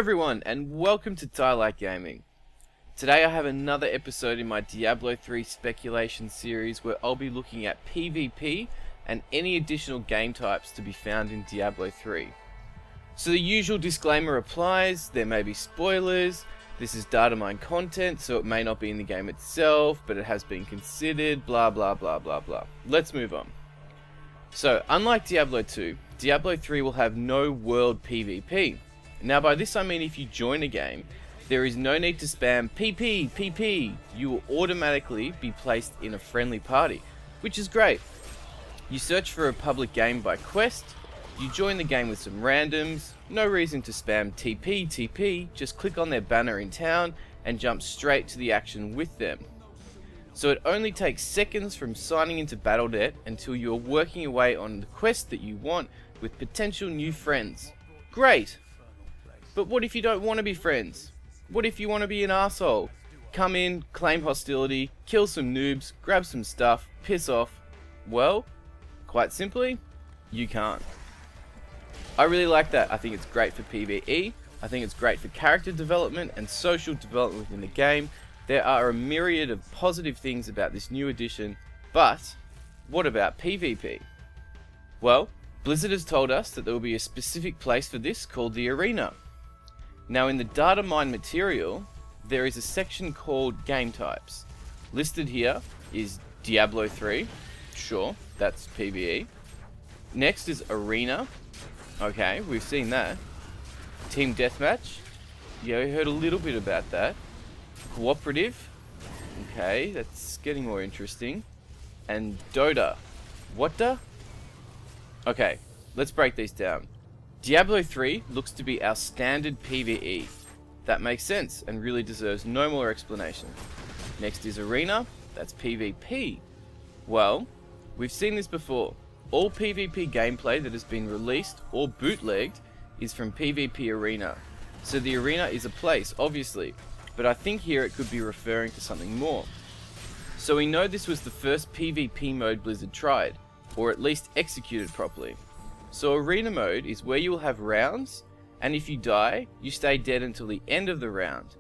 everyone, and welcome to TiliteGaming. Today I have another episode in my Diablo 3 speculation series where I'll be looking at PvP and any additional game types to be found in Diablo 3. So the usual disclaimer applies, there may be spoilers, this is data mine content so it may not be in the game itself, but it has been considered, blah blah blah blah blah. Let's move on. So unlike Diablo 2, Diablo 3 will have no world PvP. Now by this I mean if you join a game, there is no need to spam PP. You will automatically be placed in a friendly party, which is great. You search for a public game by quest, you join the game with some randoms, no reason to spam TP, just click on their banner in town and jump straight to the action with them. So it only takes seconds from signing into Battle.net until you are working away on the quest that you want with potential new friends. Great! But what if you don't want to be friends? What if you want to be an arsehole? Come in, claim hostility, kill some noobs, grab some stuff, piss off. Well, quite simply, you can't. I really like that. I think it's great for PvE, I think it's great for character development and social development within the game. There are a myriad of positive things about this new edition, but what about PvP? Well, Blizzard has told us that there will be a specific place for this called the Arena. Now in the data mine material, there is a section called Game Types. Listed here is Diablo 3, sure, that's PvE. Next is Arena, okay, we've seen that. Team Deathmatch, yeah, we heard a little bit about that. Cooperative, okay, that's getting more interesting. And Dota, what the? Okay, let's break these down. Diablo 3 looks to be our standard PvE. That makes sense and really deserves no more explanation. Next is Arena, that's PvP. Well, we've seen this before. All PvP gameplay that has been released or bootlegged is from PvP Arena. So the Arena is a place, obviously, but I think here it could be referring to something more. So we know this was the first PvP mode Blizzard tried, or at least executed properly. So Arena mode is where you will have rounds, and if you die, you stay dead until the end of the round.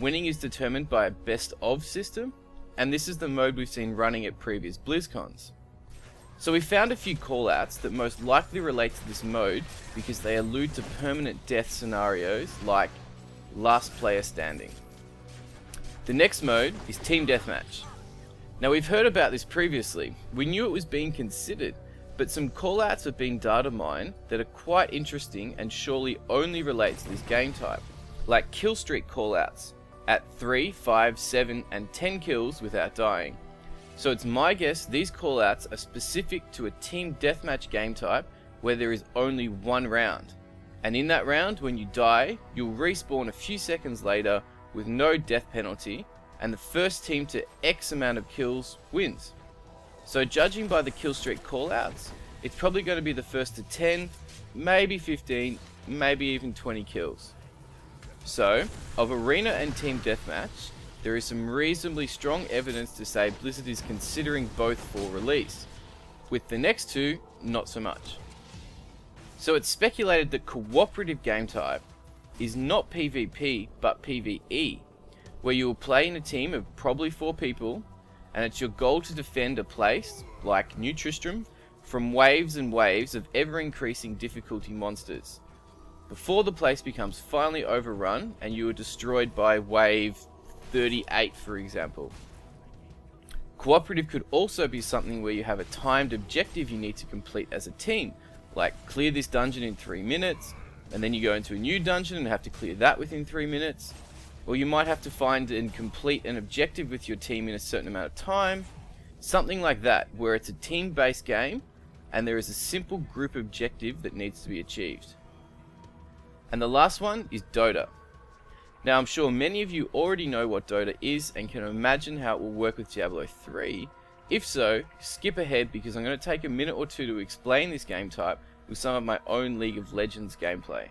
Winning is determined by a best of system, and this is the mode we've seen running at previous BlizzCons. So we found a few callouts that most likely relate to this mode because they allude to permanent death scenarios like last player standing. The next mode is Team Deathmatch. Now we've heard about this previously, we knew it was being considered, but some callouts have been data mined that are quite interesting and surely only relate to this game type, like kill streak callouts at 3, 5, 7 and 10 kills without dying. So it's my guess these callouts are specific to a team deathmatch game type where there is only one round. And in that round, when you die, you'll respawn a few seconds later with no death penalty, and the first team to X amount of kills wins. So judging by the kill streak callouts, it's probably going to be the first to 10, maybe 15, maybe even 20 kills. So, of Arena and Team Deathmatch, there is some reasonably strong evidence to say Blizzard is considering both for release. With the next two, not so much. So it's speculated that cooperative game type is not PvP but PvE, where you will play in a team of probably 4 people, and it's your goal to defend a place, like New Tristram, from waves and waves of ever-increasing difficulty monsters, before the place becomes finally overrun and you are destroyed by wave 38, for example. Cooperative could also be something where you have a timed objective you need to complete as a team, like clear this dungeon in 3 minutes, and then you go into a new dungeon and have to clear that within 3 minutes. Or you might have to find and complete an objective with your team in a certain amount of time. Something like that, where it's a team-based game and there is a simple group objective that needs to be achieved. And the last one is Dota. Now I'm sure many of you already know what Dota is and can imagine how it will work with Diablo 3. If so, skip ahead because I'm going to take a minute or two to explain this game type with some of my own League of Legends gameplay.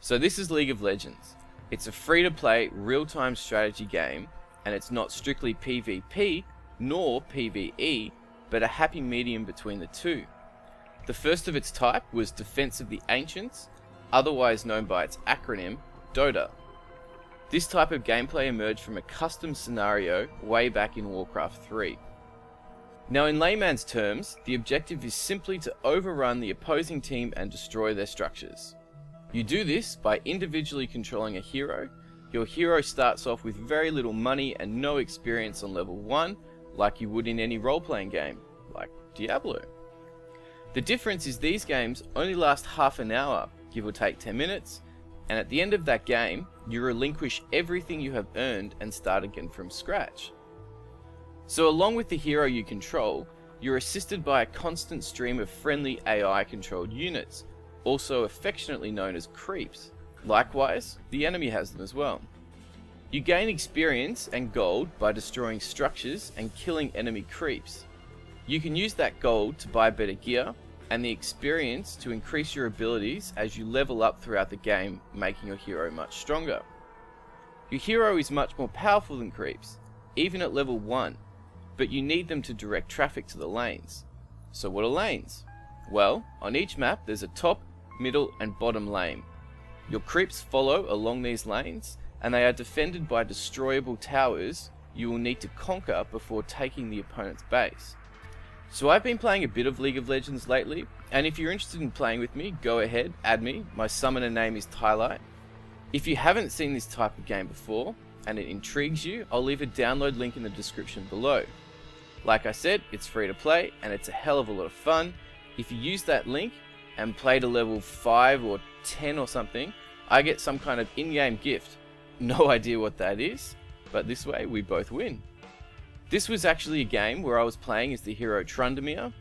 So this is League of Legends. It's a free-to-play, real-time strategy game, and it's not strictly PvP, nor PvE, but a happy medium between the two. The first of its type was Defense of the Ancients, otherwise known by its acronym, Dota. This type of gameplay emerged from a custom scenario way back in Warcraft 3. Now in layman's terms, the objective is simply to overrun the opposing team and destroy their structures. You do this by individually controlling a hero. Your hero starts off with very little money and no experience on level 1, like you would in any role-playing game, like Diablo. The difference is these games only last half an hour, give or take 10 minutes, and at the end of that game, you relinquish everything you have earned and start again from scratch. So along with the hero you control, you're assisted by a constant stream of friendly AI-controlled units, also affectionately known as creeps. Likewise, the enemy has them as well. You gain experience and gold by destroying structures and killing enemy creeps. You can use that gold to buy better gear, and the experience to increase your abilities as you level up throughout the game, making your hero much stronger. Your hero is much more powerful than creeps, even at level 1, but you need them to direct traffic to the lanes. So what are lanes? Well, on each map there's a top, middle and bottom lane. Your creeps follow along these lanes, and they are defended by destroyable towers you will need to conquer before taking the opponent's base. So I've been playing a bit of League of Legends lately, and if you're interested in playing with me, go ahead, add me. My summoner name is Tilite. If you haven't seen this type of game before, and it intrigues you, I'll leave a download link in the description below. Like I said, it's free to play, and it's a hell of a lot of fun. If you use that link and play to level 5 or 10 or something, I get some kind of in-game gift. No idea what that is, but this way we both win. This was actually a game where I was playing as the hero Trundamere.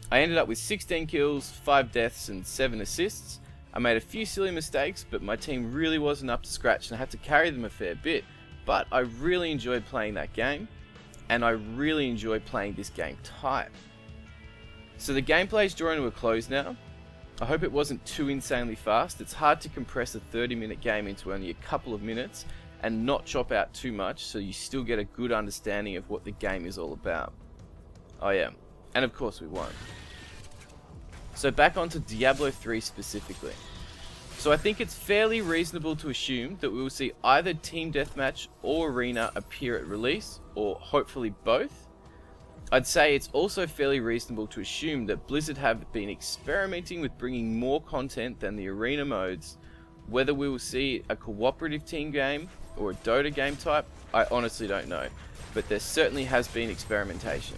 I ended up with 16 kills, 5 deaths and 7 assists. I made a few silly mistakes, but my team really wasn't up to scratch and I had to carry them a fair bit. But I really enjoyed playing that game, and I really enjoy playing this game type. So the gameplay's drawing to a close now. I hope it wasn't too insanely fast. It's hard to compress a 30-minute game into only a couple of minutes and not chop out too much, so you still get a good understanding of what the game is all about. Oh yeah, and of course we won. So back onto Diablo 3 specifically. So I think it's fairly reasonable to assume that we will see either Team Deathmatch or Arena appear at release, or hopefully both. I'd say it's also fairly reasonable to assume that Blizzard have been experimenting with bringing more content than the Arena modes. Whether we will see a cooperative team game or a Dota game type, I honestly don't know, but there certainly has been experimentation.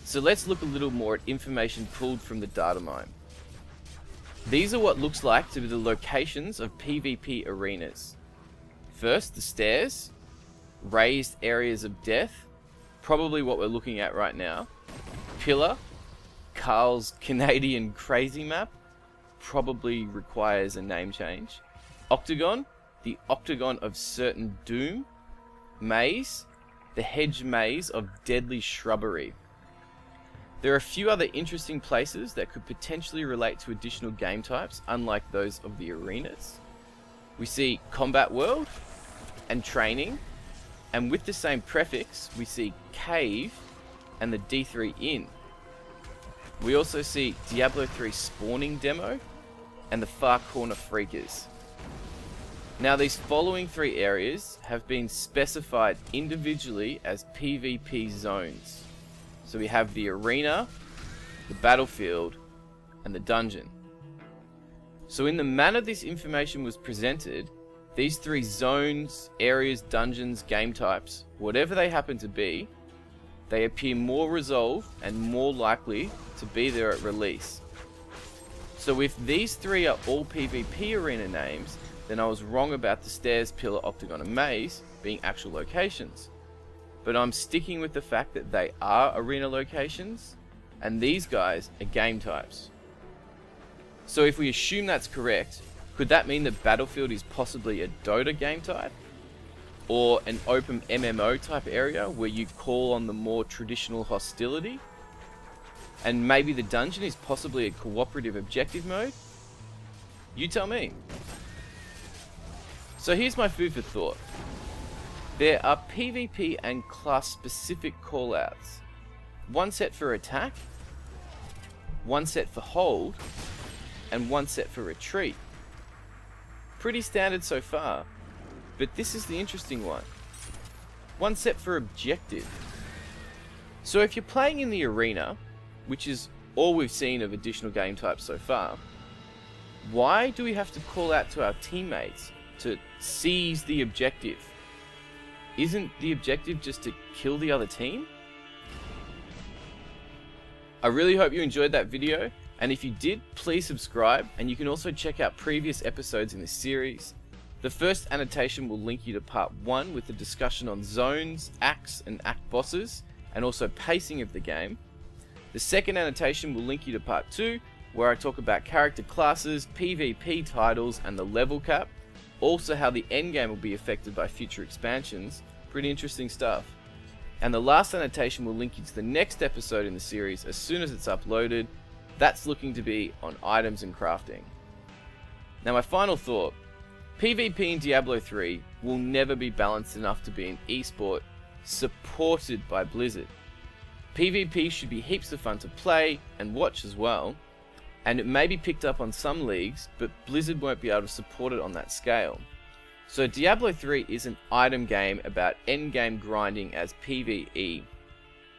So let's look a little more at information pulled from the data mine. These are what looks like to be the locations of PvP arenas. First, the stairs, raised areas of death, probably what we're looking at right now. Pillar, Carl's Canadian crazy map, probably requires a name change. Octagon, the Octagon of Certain Doom. Maze, the hedge maze of deadly shrubbery. There are a few other interesting places that could potentially relate to additional game types, unlike those of the arenas. We see Combat World and Training, and with the same prefix, we see Cave and the D3 Inn. We also see Diablo 3 Spawning Demo and the Far Corner Freakers. Now these following 3 areas have been specified individually as PvP zones. So we have the arena, the battlefield, and the dungeon. So in the manner this information was presented, these 3 zones, areas, dungeons, game types, whatever they happen to be, they appear more resolved and more likely to be there at release. So if these 3 are all PvP arena names, then I was wrong about the stairs, pillar, octagon, and maze being actual locations. But I'm sticking with the fact that they are arena locations, and these guys are game types. So if we assume that's correct, could that mean that Battlefield is possibly a Dota game type? Or an open MMO type area where you call on the more traditional hostility? And maybe the dungeon is possibly a cooperative objective mode? You tell me. So here's my food for thought. There are PvP and class specific callouts. One set for attack, one set for hold, and one set for retreat. pretty standard so far. But this is the interesting one. One set for objective. So if you're playing in the arena, which is all we've seen of additional game types so far, why do we have to call out to our teammates to seize the objective? Isn't the objective just to kill the other team? I really hope you enjoyed that video, and if you did, please subscribe, and you can also check out previous episodes in this series. The first annotation will link you to part 1 with the discussion on zones, acts and act bosses, and also pacing of the game. The second annotation will link you to part 2, where I talk about character classes, PvP titles and the level cap, also how the endgame will be affected by future expansions. Pretty interesting stuff. And the last annotation will link you to the next episode in the series as soon as it's uploaded. That's looking to be on items and crafting. Now my final thought, PvP in Diablo 3 will never be balanced enough to be an esport supported by Blizzard. PvP should be heaps of fun to play and watch as well, and it may be picked up on some leagues, but Blizzard won't be able to support it on that scale. So Diablo 3 is an item game about endgame grinding as PvE.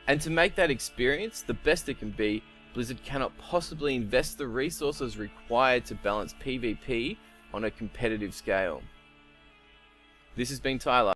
And to make that experience the best it can be, Blizzard cannot possibly invest the resources required to balance PvP on a competitive scale. This has been Tyler.